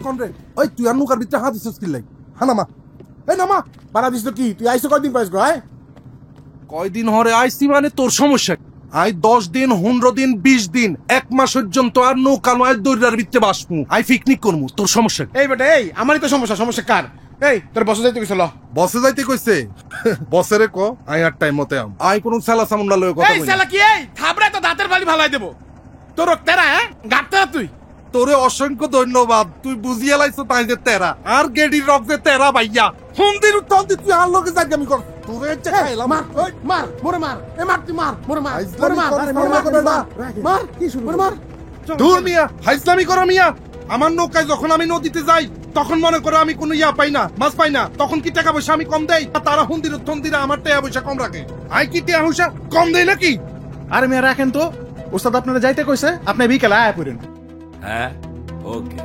কমরে ওই তুই আর নৌকার ভিতরে হাত দিছিস কি লাই হানামা এই নামা বাড়া দিস তো কি তুই আইসো কয়দিন পাইস গো কয়দিন হরে আইসি মানে তোর সমস্যা আই 10 দিন 15 দিন 20 দিন 1 মাস পর্যন্ত আর নৌকা নয় দৈরার ভিতরে বাসমু আই পিকনিক করমু তোর সমস্যা এই বেটা এই আমারই তো সমস্যা কার এই তোর বসে যাইতে কইছিল বসে যাইতে কইছে বসেরে কো আই আর টাইম মতে আম আই কোন সালা সামুন্ডা লয় কথা এই সালা কি এই থাবড়া তো দাঁতের বালি ভালাই দেব তোর তেরা গাটটা তুই তোরে অসংখ্য ধন্যবাদ তুই বুঝিয়ে লাইছ তাই যে তেরা আর গেডির রক যে তেরা ভাইয়া হুন্দির উত্তর দি তুই আর লোকে যাই আমি কর তোরে যে খাইলাম মার ওই মার মোরে মার এ মার তুই মার মোরে মার মার কি শুরু মার দূর মিয়া হাইসলামি করো মিয়া আমার নৌকায় যখন আমি নদীতে যাই তখন মনে করো আমি কোনো ইয়া পাই না মাছ পাই না তখন কি টাকা পয়সা আমি কম দেই তারা হুন্দির থন্দিরা আমার টাকা পয়সা কম রাখে আই কি টাকা পয়সা কম দেই নাকি আরে মেয়ে রাখেন তো ওস্তাদ আপনারা যাইতে কইছে আপনি বিকেলে আয়া পড়েন হ্যাঁ ওকে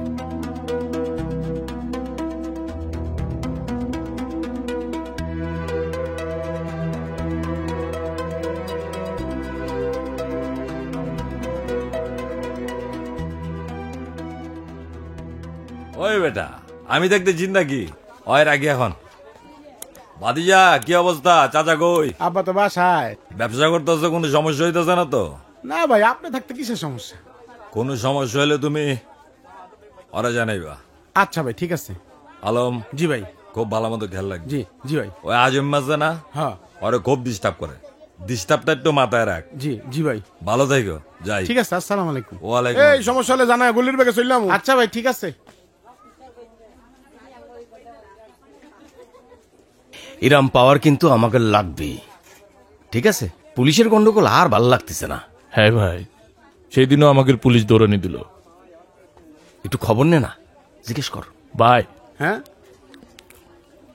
ওই বেটা আমি দেখতে জিন্দাগি ওই রাখি এখন ভাতিজা কি অবস্থা চাচা কই আব্বা তো বাসায় ব্যবসা করতেছে কোনো সমস্যা হইতেছে না তো না ভাই আপনি থাকতে কিসের সমস্যা কোনো সমস্যা হলে তুমি ওরা জানাইবা আচ্ছা ভাই ঠিক আছে আলম জি ভাই খুব ভালো মতো খেয়াল রাখবি জি জি ভাই ওই আজম আছে না হ্যাঁ ওরে খুব ডিস্টার্ব করে ডিস্টার্বটা একটু মাথায় রাখ জি জি ভাই ভালো থাকো যাই ঠিক আছে আসসালামু আলাইকুম ওয়ালাইকুম এই সমস্যা হলে জানা গলির বেগে চললাম আচ্ছা ভাই ঠিক আছে এরাম পাওয়ার কিন্তু আমাকে লাগবে ঠিক আছে পুলিশের গন্ডগোল আর ভালো লাগতেছে না হ্যাঁ ভাই সেই দিনও আমাকে পুলিশ দৌড়ানি দিল একটু খবর নে না জিজ্ঞেস কর ভাই হ্যাঁ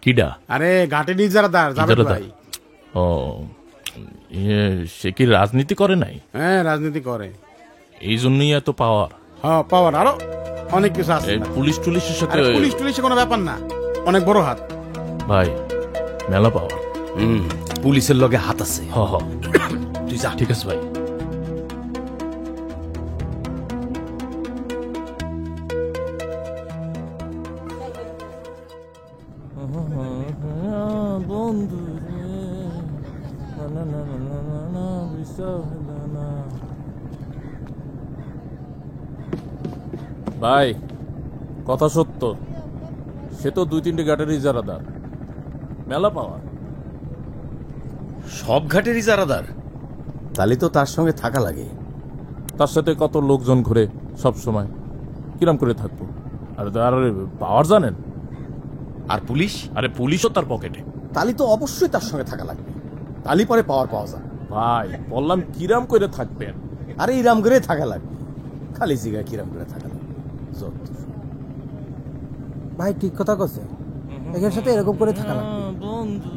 কিডা আরে ঘাটে ইজারাদার যাবে ইজারাদার? ভাই ও সে কি রাজনীতি করে নাই হ্যাঁ রাজনীতি করে এই জন্যই এত পাওয়ার হ্যাঁ পাওয়ার আরো অনেক কিছু আছে পুলিশ টুলিশের সাথে আরে পুলিশ টুলিশে কোনো ব্যাপার না অনেক বড় হাত ভাই মেলা পাওয়ার পুলিশের লগে হাত আছে হ হ তুই যা ঠিক আছে ভাই ভাই কথা সত্য সে তো 2-3টে ঘাটের ইজারাদার মেলা পাওয়ার সব ঘাটের ইজারাদার তাহলে তো তার সঙ্গে থাকা লাগে তার সাথে কত লোকজন ঘুরে সব সময় কিরম করে থাকবো আর পাওয়ার জানেন আর পুলিশ আরে পুলিশও তার পকেটে তাহলে তো অবশ্যই তার সঙ্গে থাকা লাগবে তাহলে পরে পাওয়ার পাওয়া যায় ভাই বললাম কিরাম করে থাকবেন আরে ইরাম করে থাকা লাগবে খালি জিগায় কিরাম করে থাকা লাগবে ভাই ঠিক কথা কছে এর সাথে এরকম করে থাকা লাগবে বন্ধু